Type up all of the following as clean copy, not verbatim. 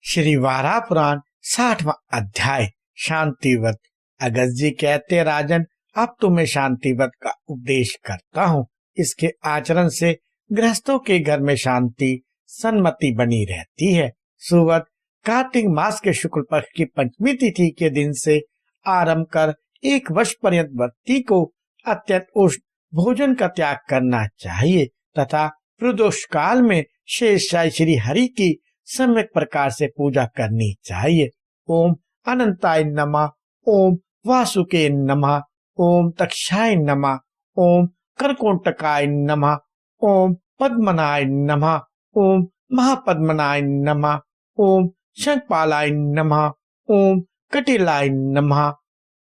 श्री वारा पुराण 60वां अध्याय शांति व्रत। अगस्त जी कहते, राजन, अब तो मैं शांति व्रत का उपदेश करता हूँ। इसके आचरण से गृहस्थों के घर में शांति सन्मति बनी रहती है। सुव्रत कार्तिक मास के शुक्ल पक्ष की पंचमी तिथि के दिन से आरंभ कर 1 वर्ष पर्यंत व्यक्ति को अत्यंत उष्ण भोजन का त्याग करना चाहिए तथा प्रदोष काल में शेषशायी श्री हरि की सम्यक प्रकार से पूजा करनी चाहिए। ओम अनंताय नमः, ओम वासुके नमः, ओम तक्षाय नमः, ओम करकोटकाय नमः, ओम पद्मनाय नमः, ओम महापद्मनाय नमः, ओम शंखपालाय नमः, ओम कटिलाय नमः।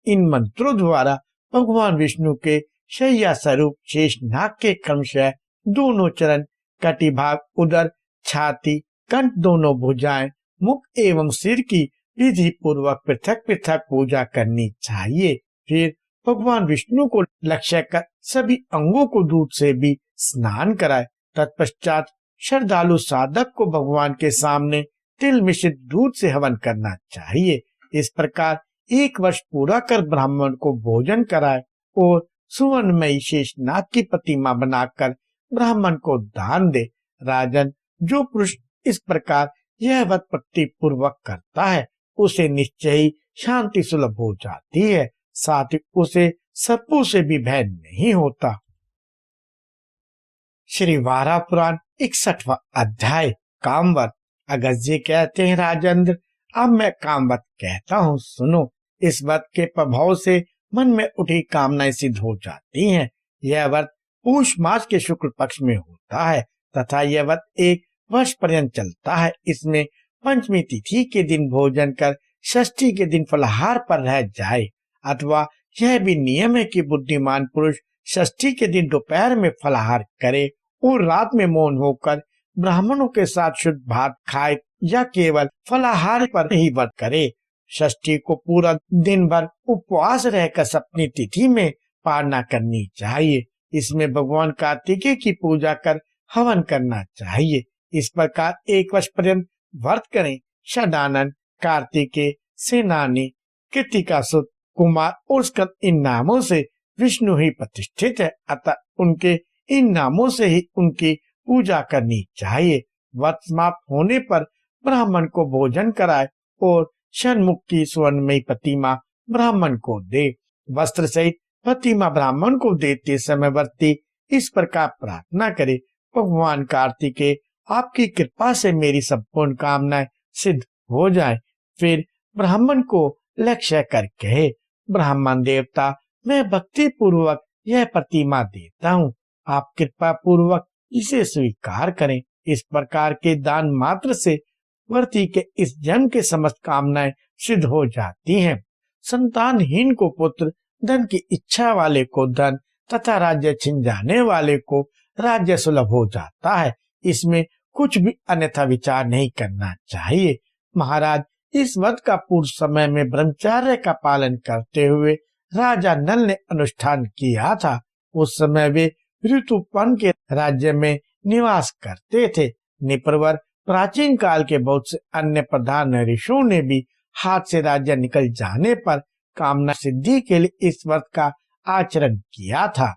इन मंत्रों द्वारा भगवान विष्णु के शैया स्वरूप शेषनाग के क्रमशः दोनों चरण, कटिभाग, उदर, छाती, कंठ, दोनों भुजाएं, मुख एवं सिर की विधि पूर्वक पृथक पृथक पूजा करनी चाहिए। फिर भगवान विष्णु को लक्ष्य कर सभी अंगों को दूध से भी स्नान कराए। तत्पश्चात श्रद्धालु साधक को भगवान के सामने तिल मिश्रित दूध से हवन करना चाहिए। इस प्रकार 1 वर्ष पूरा कर ब्राह्मण को भोजन कराए और सुवर्णमयी शेषनाग की प्रतिमा बनाकर ब्राह्मण को दान दे। राजन, जो पुरुष इस प्रकार यह व्रत भक्ति पूर्वक करता है उसे निश्चय ही शांति सुलभ हो जाती है, साथ ही उसे सर्पों से भी भय नहीं होता। श्री वारा पुराण 61वां अध्याय कामवत। अगस्त जी कहते हैं, राजेंद्र, अब मैं कामवत कहता हूँ, सुनो। इस व्रत के प्रभाव से मन में उठी कामनाएं सिद्ध हो जाती हैं। यह व्रत पूष मास के शुक्ल पक्ष में होता है तथा यह व्रत 1 वर्ष पर्यंत चलता है। इसमें पंचमी तिथि के दिन भोजन कर षष्ठी के दिन फलाहार पर रह जाए, अथवा यह भी नियम है कि बुद्धिमान पुरुष षष्ठी के दिन दोपहर में फलाहार करे और रात में मौन होकर ब्राह्मणों के साथ शुद्ध भात खाए या केवल फलाहार पर ही व्रत करे। षष्ठी को पूरा दिन भर उपवास रहकर सप्तमी तिथि में पारणा करनी चाहिए। इसमें भगवान कार्तिकेय की पूजा कर हवन करना चाहिए। इस प्रकार 1 वर्ष पर्यंत व्रत करें। षडानन, कार्तिकेय, सेनानी, कृतिकासुत, कुमार और स्कंद, इन नामों से विष्णु ही प्रतिष्ठित है, अतः उनके इन नामों से ही उनकी पूजा करनी चाहिए। व्रत समाप्त होने पर ब्राह्मण को भोजन कराए और षण्मुख की स्वर्णमयी प्रतिमा ब्राह्मण को दे। वस्त्र सहित प्रतिमा ब्राह्मण को देते समय व्रती इस प्रकार प्रार्थना करे, भगवान कार्तिकेय, आपकी कृपा से मेरी संपूर्ण कामनाएं सिद्ध हो जाए। फिर ब्राह्मण को लक्ष्य कर कहे, ब्राह्मण देवता, मैं भक्ति पूर्वक यह प्रतिमा देता हूँ, आप कृपा पूर्वक इसे स्वीकार करें। इस प्रकार के दान मात्र से वर्ती के इस जन्म के समस्त कामनाएं सिद्ध हो जाती हैं। संतानहीन को पुत्र, धन की इच्छा वाले को धन तथा राज्य छिन जाने वाले को राज्य सुलभ हो जाता है। इसमें कुछ भी अन्यथा विचार नहीं करना चाहिए। महाराज, इस व्रत का पूर्व समय में ब्रह्मचर्य का पालन करते हुए राजा नल ने अनुष्ठान किया था। उस समय वे ऋतुपन के राज्य में निवास करते थे। निप्रवर प्राचीन काल के बहुत से अन्य प्रधान ऋषियों ने भी हाथ से राज्य निकल जाने पर कामना सिद्धि के लिए इस व्रत का आचरण किया था।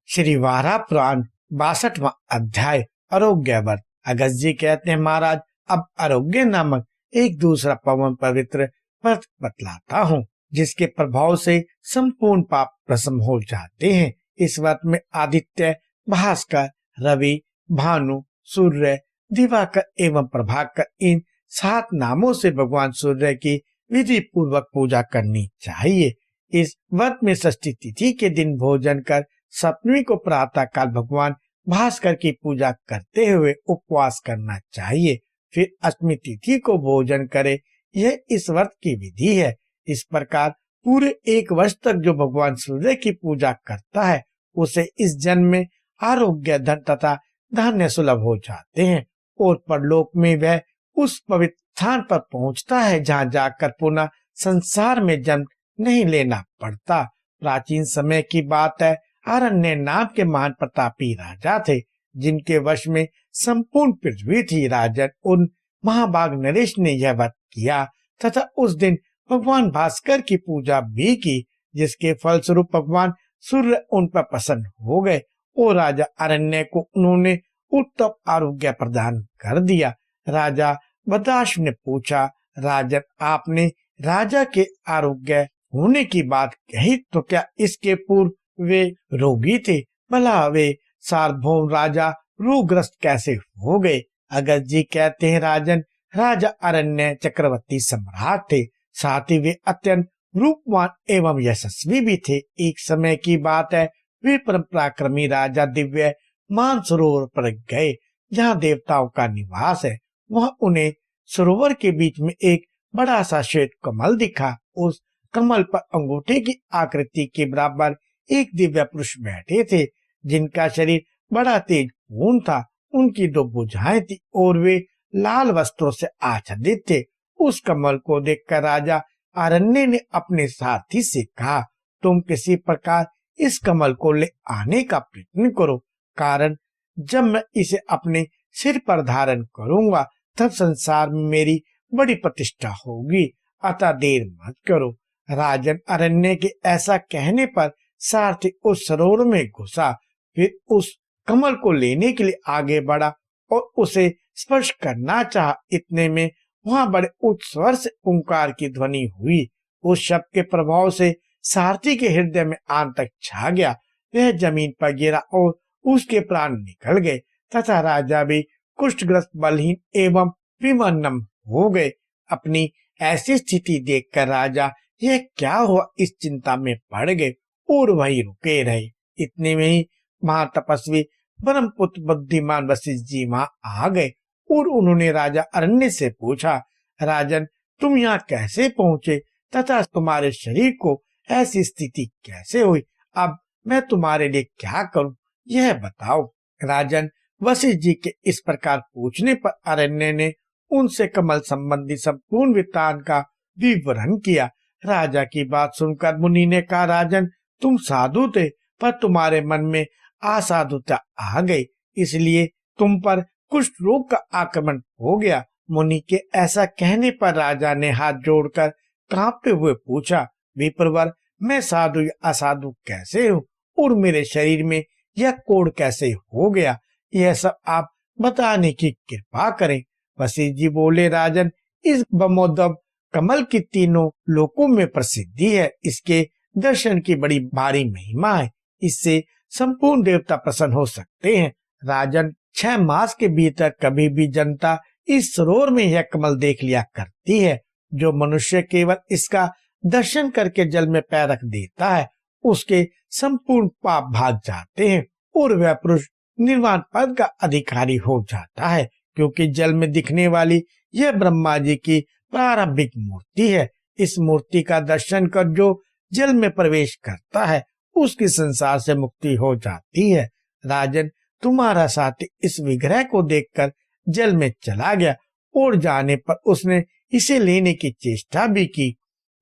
श्री वारा पुराण 62वां अध्याय आरोग्य व्रत। अगस्त जी कहते हैं, महाराज, अब आरोग्य नामक एक दूसरा पवन पवित्र व्रत बतलाता हूँ, जिसके प्रभाव से संपूर्ण पाप भस्म हो जाते हैं। इस व्रत में आदित्य, भास्कर, रवि, भानु, सूर्य, दिवाकर एवं प्रभाकर, इन 7 नामों से भगवान सूर्य की विधि पूर्वक पूजा करनी चाहिए। इस व्रत में षष्ठी तिथि के दिन भोजन कर सप्तमी को प्रातः काल भगवान भास्कर की पूजा करते हुए उपवास करना चाहिए। फिर अष्टमी तिथि को भोजन करे। यह इस व्रत की विधि है। इस प्रकार पूरे 1 वर्ष तक जो भगवान सूर्य की पूजा करता है उसे इस जन्म में आरोग्य, धन तथा धान्य सुलभ हो जाते हैं और परलोक में वह उस पवित्र स्थान पर पहुंचता है जहां जाकर पुनः संसार में जन्म नहीं लेना पड़ता। प्राचीन समय की बात है, अरण्य नाम के महान प्रतापी राजा थे, जिनके वश में संपूर्ण पृथ्वी थी। राजन, उन महाभाग नरेश ने यह व्रत किया तथा उस दिन भगवान भास्कर की पूजा भी की, जिसके फलस्वरूप भगवान सूर्य उन पर प्रसन्न हो गए और राजा अरण्य को उन्होंने उत्तम आरोग्य प्रदान कर दिया। राजा बदाश ने पूछा, राजन, आपने राजा के आरोग्य होने की बात कही, तो क्या इसके पूर्व वे रोगी थे? भला वे सार्वभौम राजा रोगग्रस्त कैसे हो गए? अगस्त जी कहते हैं, राजन, राजा अरण्य चक्रवर्ती सम्राट थे, साथ ही वे अत्यंत रूपवान एवं यशस्वी भी थे। एक समय की बात है, वे परम पराक्रमी राजा दिव्य मानसरोवर पर गए, जहाँ देवताओं का निवास है। वह उन्हें सरोवर के बीच में एक बड़ा सा श्वेत कमल दिखा। उस कमल पर अंगूठे की आकृति के बराबर एक दिव्य पुरुष बैठे थे, जिनका शरीर बड़ा तेज पूर्ण था। उनकी 2 भुजाएं थी और वे लाल वस्त्रों से आच्छादित थे। उस कमल को देखकर राजा अरण्य ने अपने साथी से कहा, तुम किसी प्रकार इस कमल को ले आने का प्रयत्न करो, कारण जब मैं इसे अपने सिर पर धारण करूंगा तब संसार में मेरी बड़ी प्रतिष्ठा होगी, अतः देर मत करो। राजन अरण्य के ऐसा कहने पर सारथी उस सरोवर में घुसा, फिर उस कमल को लेने के लिए आगे बढ़ा और उसे स्पर्श करना चाहा। इतने में वहां बड़े उच्च स्वर से ओंकार की ध्वनि हुई। उस शब्द के प्रभाव से सारथी के हृदय में आतंक छा गया। वह जमीन पर गिरा और उसके प्राण निकल गए तथा राजा भी कुष्ठग्रस्त, बलहीन एवं विमन्न हो गए। अपनी ऐसी स्थिति देखकर राजा यह क्या हुआ इस चिंता में पड़ गए और वहीं रुके रहे। इतने में ही महातपस्वी ब्रह्मपुत्र बुद्धिमान वशिष्ठ जी वहां आ गए और उन्होंने राजा अरण्य से पूछा, राजन, तुम यहाँ कैसे पहुँचे तथा तुम्हारे शरीर को ऐसी स्थिति कैसे हुई? अब मैं तुम्हारे लिए क्या करूं, यह बताओ। राजन, वशिष्ठ जी के इस प्रकार पूछने पर अरण्य ने उनसे कमल संबंधी संपूर्ण वृत्तांत का विवरण किया। राजा की बात सुनकर मुनि ने कहा, राजन, तुम साधु थे, पर तुम्हारे मन में असाधुता आ गई, इसलिए तुम पर कुष्ठ रोग का आक्रमण हो गया। मुनि के ऐसा कहने पर राजा ने हाथ जोड़कर कांपते हुए पूछा, विप्रवर, मैं साधु या असाधु कैसे हूँ और मेरे शरीर में यह कोढ़ कैसे हो गया? यह सब आप बताने की कृपा करें। वशिष्ठ जी बोले, राजन, इस ब्रह्मोद्भव कमल की तीनों लोकों में प्रसिद्धि है। इसके दर्शन की बड़ी भारी महिमा है। इससे संपूर्ण देवता प्रसन्न हो सकते हैं। राजन, 6 मास के भीतर कभी भी जनता इस सरोवर में यह कमल देख लिया करती है। जो मनुष्य केवल इसका दर्शन करके जल में पैर रख देता है, उसके संपूर्ण पाप भाग जाते हैं और वह पुरुष निर्वाण पद का अधिकारी हो जाता है, क्योंकि जल में दिखने वाली यह ब्रह्मा जी की प्रारंभिक मूर्ति है। इस मूर्ति का दर्शन कर जो जल में प्रवेश करता है, उसकी संसार से मुक्ति हो जाती है। राजन, तुम्हारा साथी इस विग्रह को देखकर जल में चला गया और जाने पर उसने इसे लेने की चेष्टा भी की।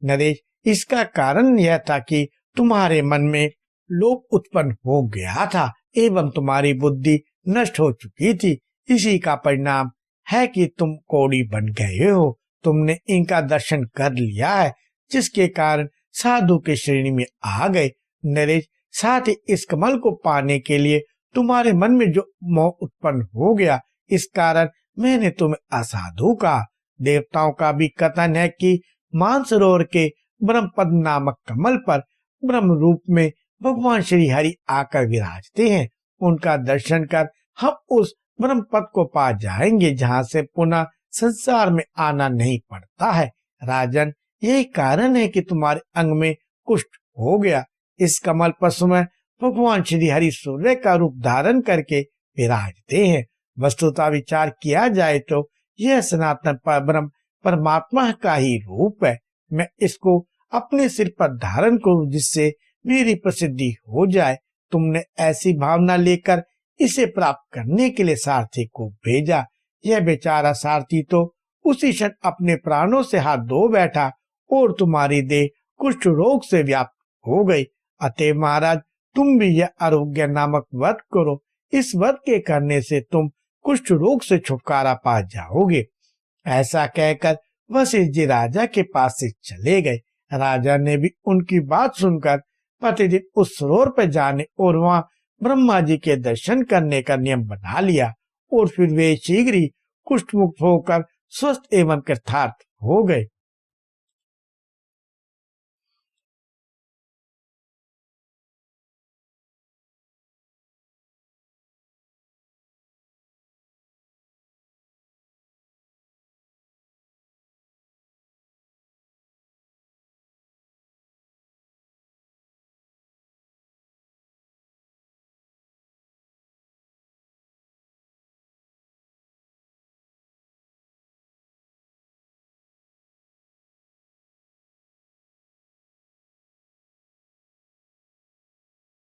नरेश, इसका कारण यह था कि तुम्हारे मन में लोभ उत्पन्न हो गया था एवं तुम्हारी बुद्धि नष्ट हो चुकी थी। इसी का परिणाम है कि तुम कोढ़ी बन गए हो। तुमने इनका दर्शन कर लिया है, जिसके कारण साधु के श्रेणी में आ गए। नरेश, साथ ही इस कमल को पाने के लिए तुम्हारे मन में जो मोह उत्पन्न हो गया, इस कारण मैंने तुम्हें असाधु कहा। देवताओं का भी कथन है कि मानसरोवर के ब्रह्मपद नामक कमल पर ब्रह्म रूप में भगवान श्री हरि आकर विराजते हैं। उनका दर्शन कर हम उस ब्रह्मपद को पा जाएंगे, जहाँ से पुनः संसार में आना नहीं पड़ता है। राजन, यही कारण है कि तुम्हारे अंग में कुष्ठ हो गया। इस कमल पर समय भगवान श्री हरि सूर्य का रूप धारण करके विराजते हैं। वस्तुतः विचार किया जाए तो यह सनातन परब्रह्म परमात्मा का ही रूप है। मैं इसको अपने सिर पर धारण करूं, जिससे मेरी प्रसिद्धि हो जाए। तुमने ऐसी भावना लेकर इसे प्राप्त करने के लिए सारथी को भेजा। यह बेचारा सारथी तो उसी क्षण अपने प्राणों से हाथ धो बैठा और तुम्हारी देह कुष्ठ रोग से व्याप्त हो गई। अतः महाराज, तुम भी यह आरोग्य नामक व्रत करो। इस व्रत के करने से तुम कुष्ठ रोग से छुटकारा पा जाओगे। ऐसा कहकर वशिष्ठ जी राजा के पास से चले गए। राजा ने भी उनकी बात सुनकर प्रतिदिन उस सरोवर पर जाने और वहां ब्रह्मा जी के दर्शन करने का नियम बना लिया और फिर वे शीघ्र ही कुष्ठ मुक्त होकर स्वस्थ एवं कृतार्थ हो गए।